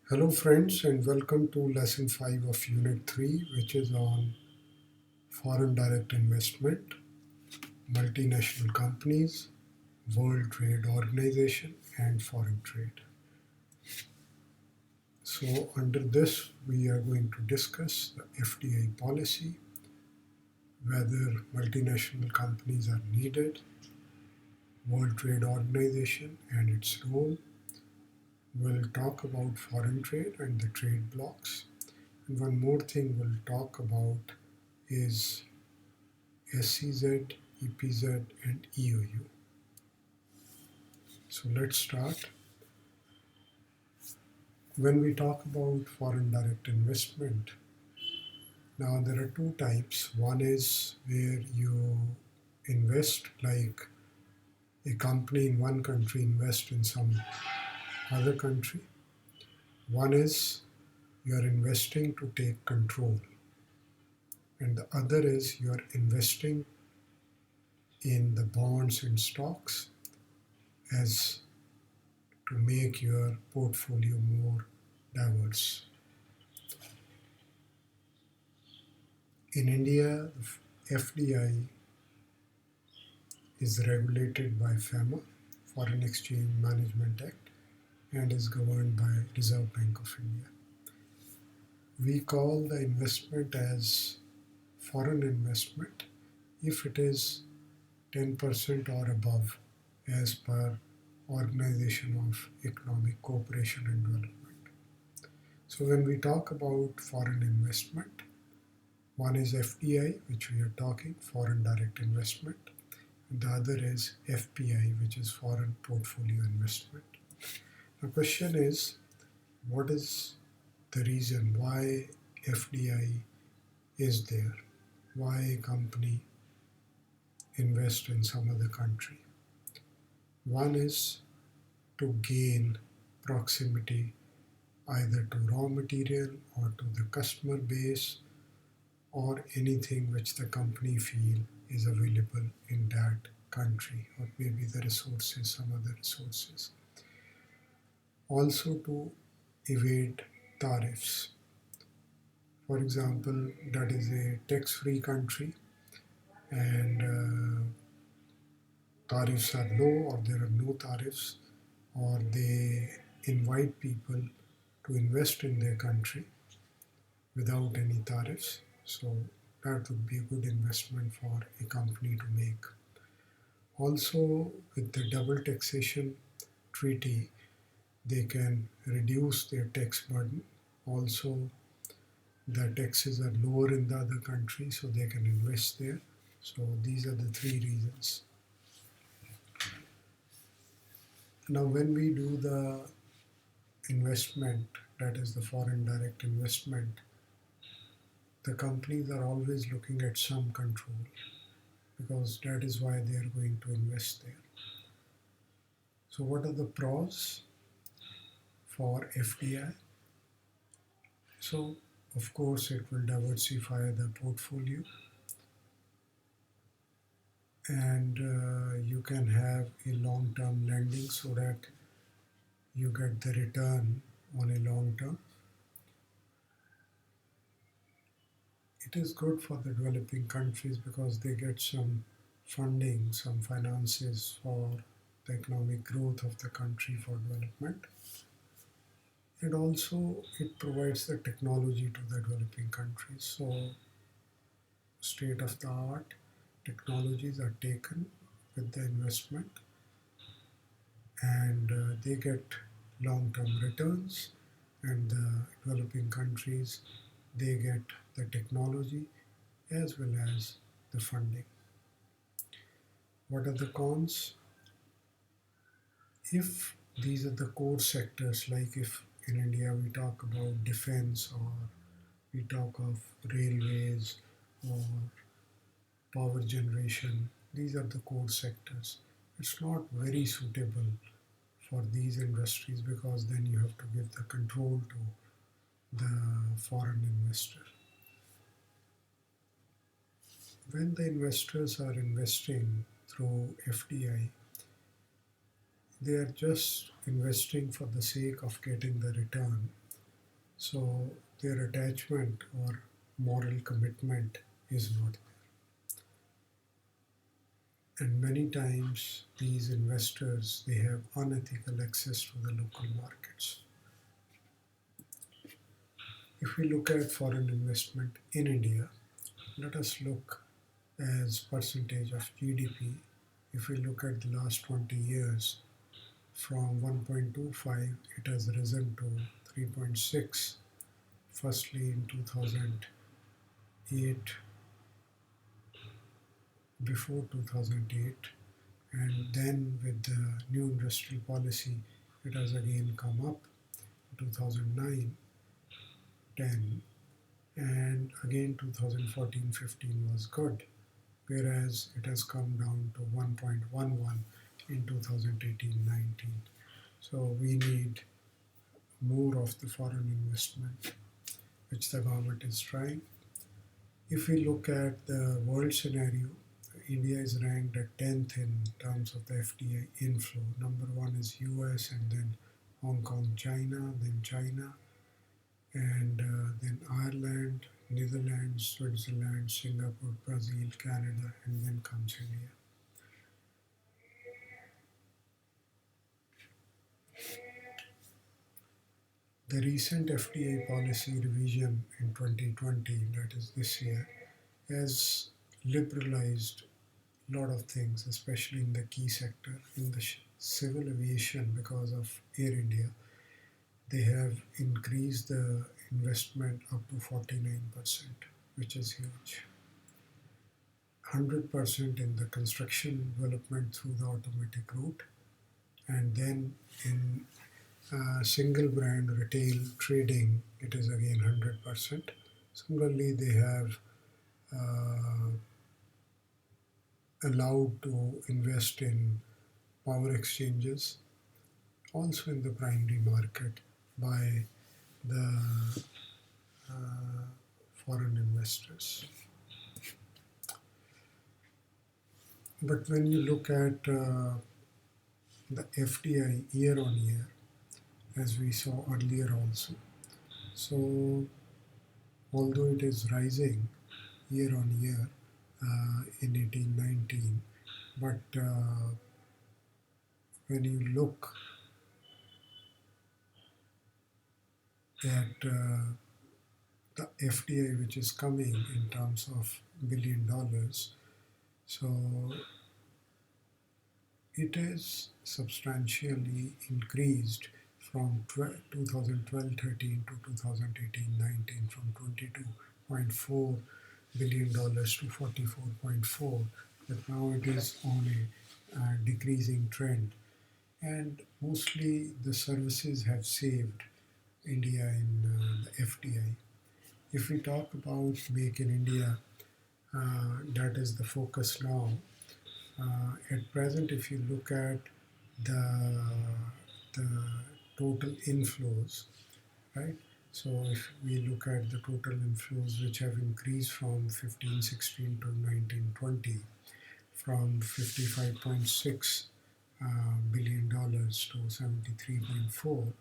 Hello, friends, and welcome to Lesson 5 of Unit 3, which is on foreign direct investment, multinational companies, World Trade Organization, and foreign trade. So, under this, we are going to discuss the FDI policy, whether multinational companies are needed, World Trade Organization and its role. We'll talk about foreign trade and the trade blocs. And one more thing we'll talk about is SCZ, EPZ, and EOU. So let's start. When we talk about foreign direct investment, now there are two types. One is where you invest, like a company in one country invest in some other country. One is you are investing to take control, and the other is you are investing in the bonds and stocks as to make your portfolio more diverse. In India, FDI is regulated by FEMA, Foreign Exchange Management Act, and is governed by Reserve Bank of India. We call the investment as foreign investment if it is 10% or above as per Organization of Economic Cooperation and Development. So when we talk about foreign investment, one is FDI, which we are talking, foreign direct investment, and the other is FPI, which is foreign portfolio investment. The question is, what is the reason why FDI is there? Why a company invest in some other country? One is to gain proximity either to raw material or to the customer base or anything which the company feel is available in that country, or maybe the resources, some other resources. Also to evade tariffs. For example, that is a tax-free country and tariffs are low or there are no tariffs, or they invite people to invest in their country without any tariffs. So that would be a good investment for a company to make. Also, with the double taxation treaty, they can reduce their tax burden. Also, the taxes are lower in the other country, so they can invest there. So these are the three reasons. Now, when we do the investment, that is the foreign direct investment, the companies are always looking at some control because that is why they are going to invest there. So what are the pros for FDI? So of course it will diversify the portfolio, and you can have a long-term lending so that you get the return on a long term. It is good for the developing countries because they get some funding, some finances for the economic growth of the country for development. And also it provides the technology to the developing countries. So state of the art technologies are taken with the investment, and they get long-term returns, and the developing countries, they get the technology as well as the funding. What are the cons? If these are the core sectors, like if in India we talk about defense, or we talk of railways or power generation, these are the core sectors. It's not very suitable for these industries because then you have to give the control to the foreign investor. When the investors are investing through FDI, they are just investing for the sake of getting the return, So their attachment or moral commitment is not there. And many times these investors, they have unethical access to the local markets. If we look at foreign investment in India, let us look as percentage of GDP. If we look at the last 20 years, from 1.25 it has risen to 3.6. Firstly in 2008, before 2008, and then with the new industrial policy it has again come up in 2009, 10, and again 2014-15 was good, whereas it has come down to 1.11 in 2018-19. So we need more of the foreign investment, which the government is trying. If we look at the world scenario, India is ranked at 10th in terms of the FDI inflow. Number one is US, and then Hong Kong, China, and then Ireland, Netherlands, Switzerland, Singapore, Brazil, Canada, and then comes India. The recent FDI policy revision in 2020, that is this year, has liberalized a lot of things, especially in the key sector. In the civil aviation, because of Air India, they have increased the investment up to 49%, which is huge. 100% in the construction development through the automatic route, and then in single brand retail trading, it is again 100%. Similarly, they have allowed to invest in power exchanges, also in the primary market by the foreign investors. But when you look at the FDI year on year, as we saw earlier also, so although it is rising year on year in 1819, but when you look at the FDI which is coming in terms of $1 billion, so it is substantially increased from 2012-13 to 2018-19, from $22.4 billion to 44.4, but now it is on a decreasing trend. And mostly the services have saved India in the FDI. If we talk about Make in India, that is the focus now. At present, if you look at the, the total inflows, right? So if we look at the total inflows which have increased from 15-16 to 19-20, from $55.6 billion to 73.4.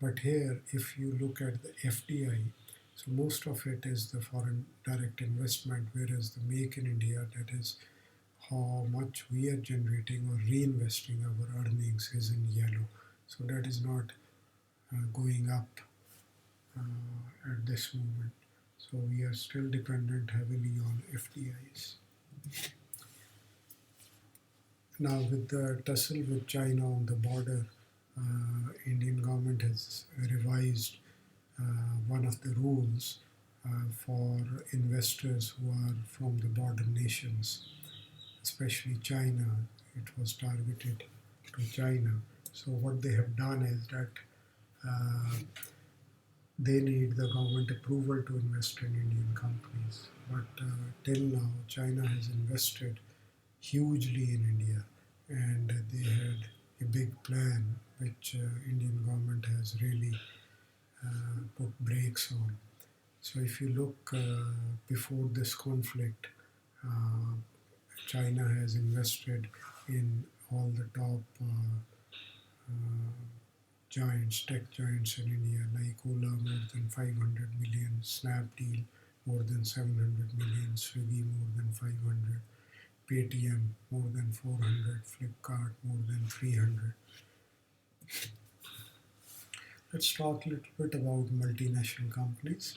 But here, if you look at the FDI, so most of it is the foreign direct investment, whereas the Make in India, that is how much we are generating or reinvesting our earnings, is in yellow. So that is not going up at this moment. So we are still dependent heavily on FDIs. Now with the tussle with China on the border, Indian government has revised one of the rules for investors who are from the border nations, especially China. It was targeted to China. So what they have done is that they need the government approval to invest in Indian companies. But till now, China has invested hugely in India, and they had a big plan which Indian government has really put brakes on. So if you look before this conflict, China has invested in all the top giants, tech giants in India, like Coca-Cola more than 500 million, Snapdeal more than 700 million, Swiggy more than 500, Paytm more than 400, Flipkart more than 300. Let's talk a little bit about multinational companies.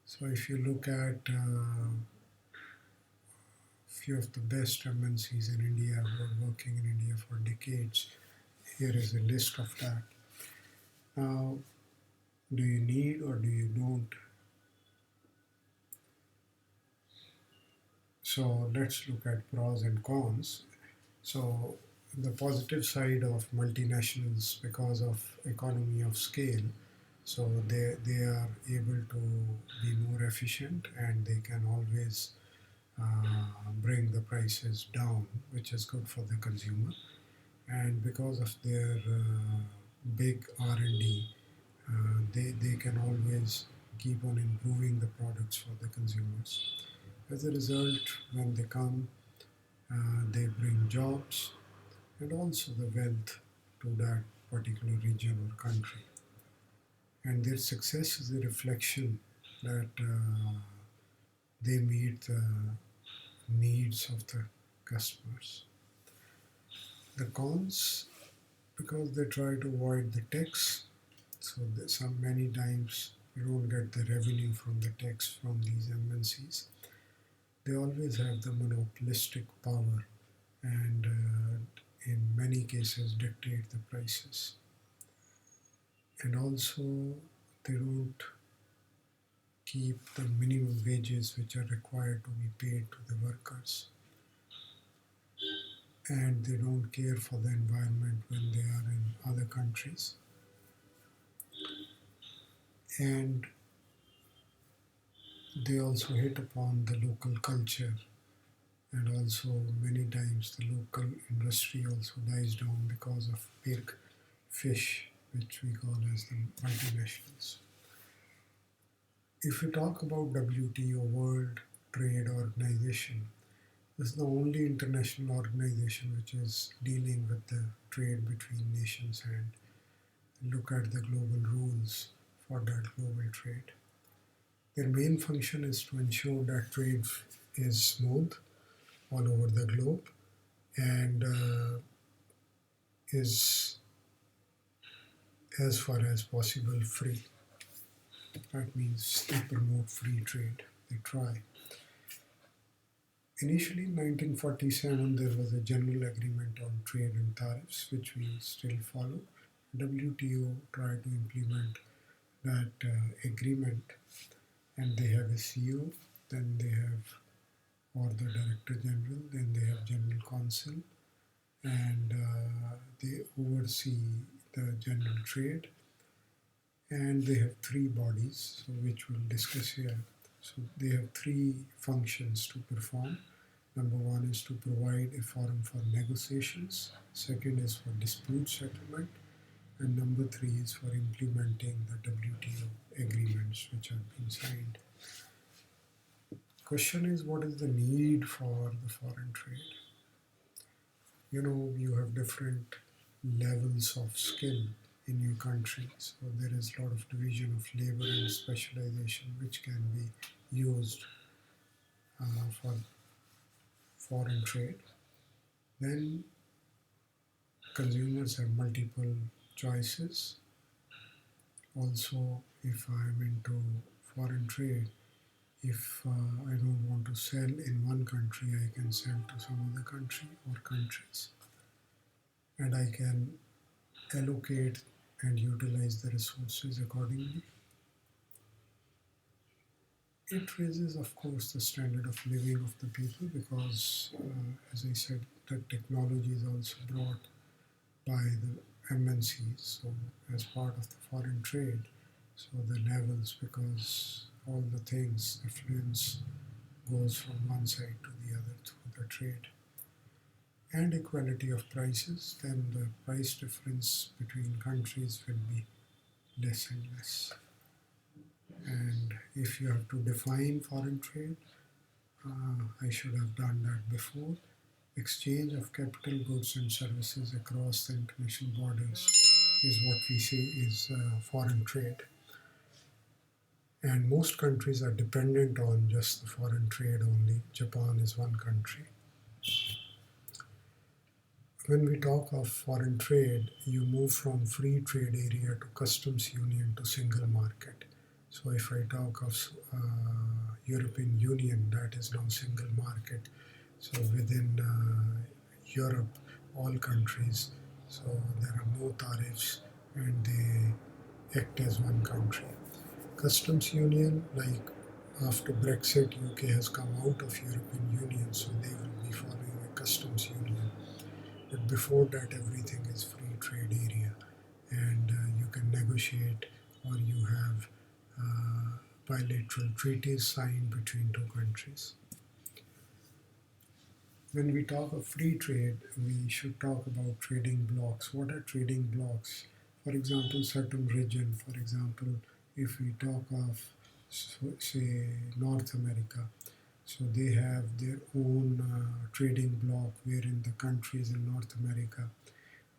So if you look at few of the best MNCs in India who are working in India for decades, here is a list of that. Now, do you need or do you don't? So let's look at pros and cons. So the positive side of multinationals, because of economy of scale, so they are able to be more efficient and they can always bring the prices down, which is good for the consumer. And because of their big R&D, they can always keep on improving the products for the consumers. As a result, when they come, they bring jobs and also the wealth to that particular region or country. And their success is a reflection that they meet the needs of the customers. The cons, because they try to avoid the tax, so some many times you don't get the revenue from the tax from these MNCs. They always have the monopolistic power and in many cases dictate the prices. And also they don't keep the minimum wages which are required to be paid to the workers. And they don't care for the environment when they are in other countries. And they also hit upon the local culture, and also many times the local industry also dies down because of big fish, which we call as the multinationals. If we talk about WTO, World Trade Organization, this is the only international organization which is dealing with the trade between nations and look at the global rules for that global trade. Their main function is to ensure that trade is smooth all over the globe and is as far as possible free. That means they promote free trade. They try. Initially, in 1947, there was a general agreement on trade and tariffs, which we still follow. WTO tried to implement that agreement, and they have a CEO, then they have, or the Director General, then they have General Counsel, and they oversee the general trade, and they have three bodies, so which we'll discuss here. So they have three functions to perform. Number one is to provide a forum for negotiations. Second is for dispute settlement. And number three is for implementing the WTO agreements which have been signed. Question is, what is the need for the foreign trade? You know, you have different levels of skill in your country. So there is a lot of division of labor and specialization which can be used for foreign trade. Then consumers have multiple choices. Also, if I'm into foreign trade, if I don't want to sell in one country, I can sell to some other country or countries. And I can allocate and utilize the resources accordingly. It raises, of course, the standard of living of the people because, as I said, the technology is also brought by the MNCs, so as part of the foreign trade. So the levels, because all the things, affluence goes from one side to the other through the trade. And equality of prices, then the price difference between countries will be less and less. And if you have to define foreign trade, I should have done that before. Exchange of capital, goods and services across the international borders is what we say is foreign trade. And most countries are dependent on just the foreign trade only. Japan is one country. When we talk of foreign trade, you move from free trade area to customs union to single market. So if I talk of European Union, that is now single market. So within Europe, all countries, so there are no tariffs and they act as one country. Customs union, like after Brexit, UK has come out of European Union, so they will be following a customs union. But before that, everything is free trade area, and you can negotiate or you have bilateral treaties signed between two countries. When we talk of free trade, we should talk about trading blocks. What are trading blocks? For example, certain region, for example, if we talk of, say, North America, so they have their own trading bloc wherein the countries in North America,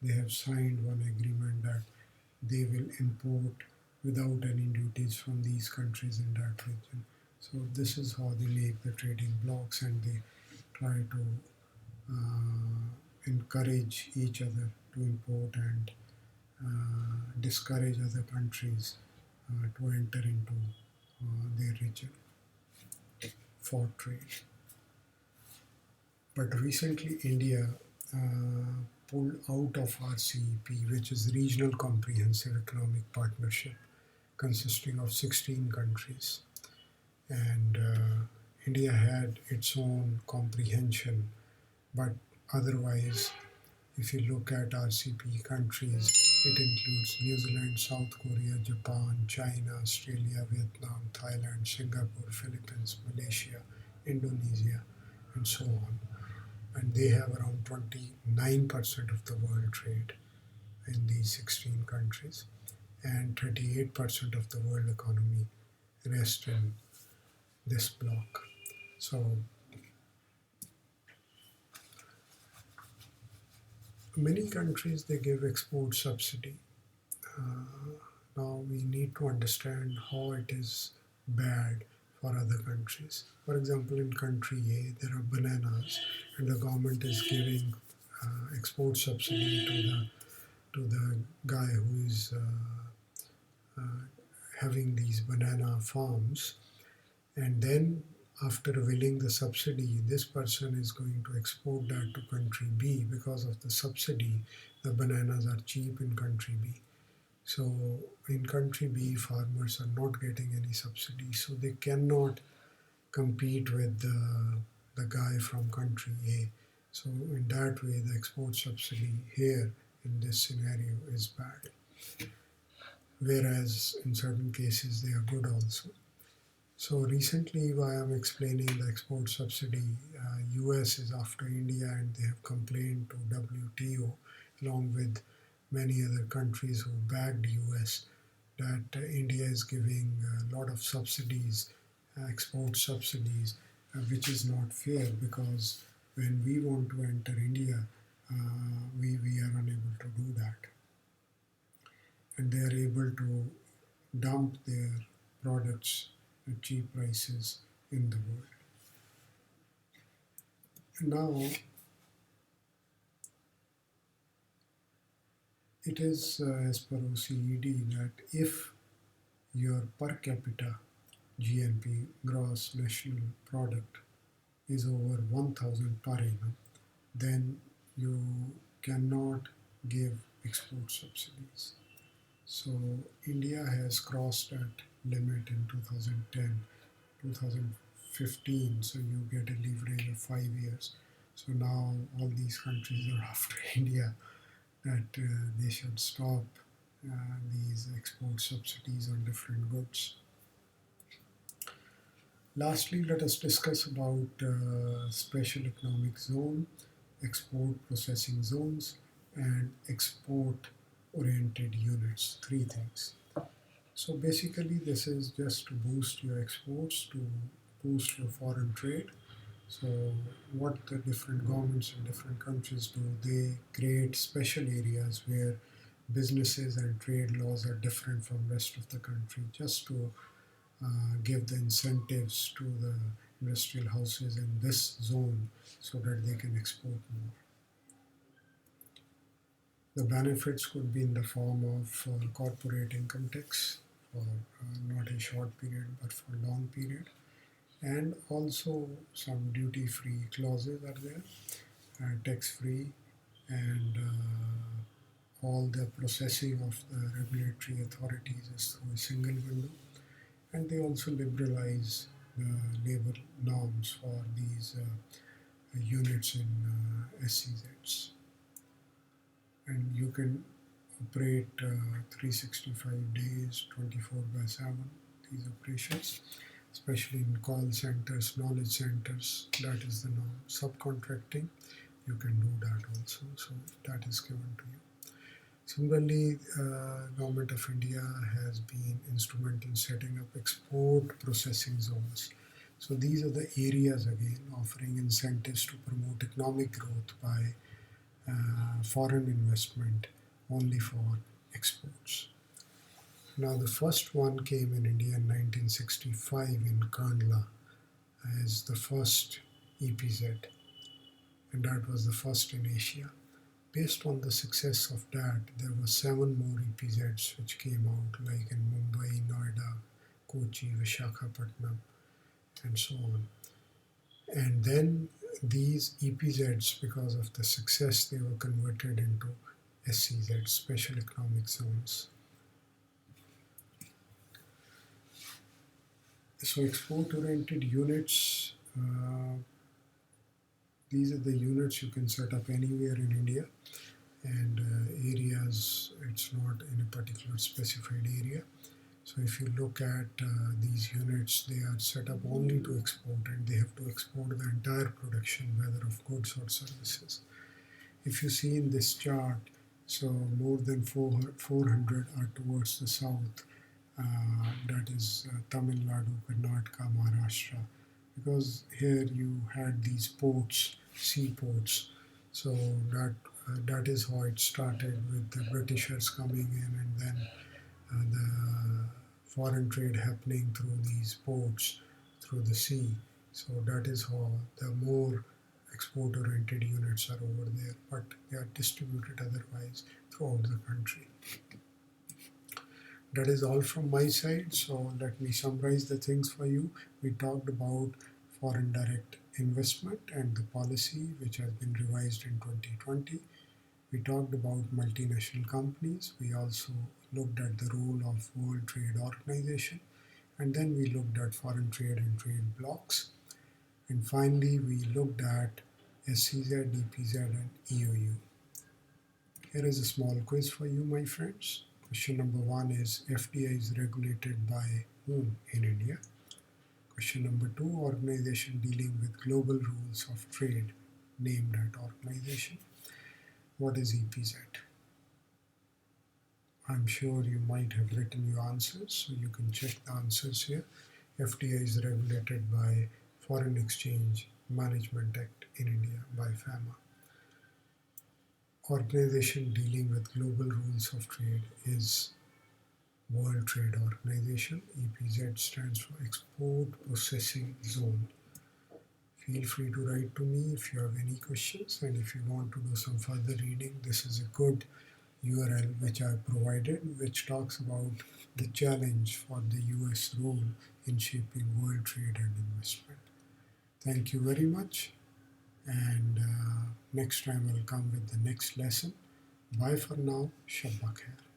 they have signed one agreement that they will import without any duties from these countries in that region. So this is how they make the trading blocks, and they try to encourage each other to import and discourage other countries to enter into their region for trade. But recently, India pulled out of RCEP, which is Regional Comprehensive Economic Partnership, consisting of 16 countries. And India had its own comprehension, but otherwise, if you look at RCP countries, it includes New Zealand, South Korea, Japan, China, Australia, Vietnam, Thailand, Singapore, Philippines, Malaysia, Indonesia, and so on. And they have around 29% of the world trade in these 16 countries, and 38% of the world economy rests in this bloc. So many countries, they give export subsidy. Now we need to understand how it is bad for other countries. For example, in country A, there are bananas, and the government is giving export subsidy to the guy who is having these banana farms, and then after availing the subsidy, this person is going to export that to country B. Because of the subsidy, the bananas are cheap in country B. So in country B, farmers are not getting any subsidy, so they cannot compete with the guy from country A. So in that way, the export subsidy here in this scenario is bad. Whereas in certain cases, they are good also. So recently, why I'm explaining the export subsidy, US is after India, and they have complained to WTO along with many other countries who backed US that India is giving a lot of subsidies, export subsidies, which is not fair, because when we want to enter India, we are unable to do that. And they are able to dump their products at cheap prices in the world. Now, it is as per OECD that if your per capita GNP, gross national product, is over 1000 per annum, then you cannot give export subsidies. So India has crossed that limit in 2010, 2015, so you get a leverage of 5 years. So now all these countries are after India that they should stop these export subsidies on different goods. Lastly, let us discuss about special economic zone, export processing zones, and export oriented units. Three things. So basically, this is just to boost your exports, to boost your foreign trade. So what the different governments in different countries do, they create special areas where businesses and trade laws are different from rest of the country, just to give the incentives to the industrial houses in this zone so that they can export more. The benefits could be in the form of corporate income tax for not a short period but for a long period, and also some duty-free clauses are there, tax-free, and all the processing of the regulatory authorities is through a single window, and they also liberalize the labor norms for these units in SEZs. And you can operate 365 days, 24/7, these operations, especially in call centers, knowledge centers, that is the norm. Subcontracting, you can do that also, so that is given to you. Similarly, Government of India has been instrumental in setting up export processing zones. So these are the areas again offering incentives to promote economic growth by foreign investment only for exports. Now the first one came in India in 1965 in Kandla as the first EPZ, and that was the first in Asia. Based on the success of that, there were 7 more EPZs which came out, like in Mumbai, Noida, Kochi, Visakhapatnam, and so on. And then these EPZs, because of the success, they were converted into SEZs, Special Economic Zones. So export-oriented units, these are the units you can set up anywhere in India, and areas, it's not in a particular specified area. So if you look at these units, they are set up only to export, and they have to export the entire production, whether of goods or services. If you see in this chart, so more than 400 are towards the south, that is Tamil Nadu, Karnataka, Maharashtra, because here you had these ports, seaports. So that is how it started with the Britishers coming in, and then the foreign trade happening through these ports, through the sea. So that is how the more export-oriented units are over there, but they are distributed otherwise throughout the country. That is all from my side. So let me summarize the things for you. We talked about foreign direct investment and the policy which has been revised in 2020. We talked about multinational companies. We also looked at the role of World Trade Organization, and then we looked at foreign trade and trade blocs. And finally, we looked at SEZ, DPZ, and EOU. Here is a small quiz for you, my friends. Question number 1 is FDI is regulated by whom in India? Question number 2, organization dealing with global rules of trade, name that organization. What is EPZ? I'm sure you might have written your answers, so you can check the answers here. FDI is regulated by Foreign Exchange Management Act in India by FAMA. Organization dealing with global rules of trade is World Trade Organization. EPZ stands for Export Processing Zone. Feel free to write to me if you have any questions, and if you want to do some further reading, this is a good URL which I provided, which talks about the challenge for the US role in shaping world trade and investment. Thank you very much, and next time I'll come with the next lesson. Bye for now. Shabba khair.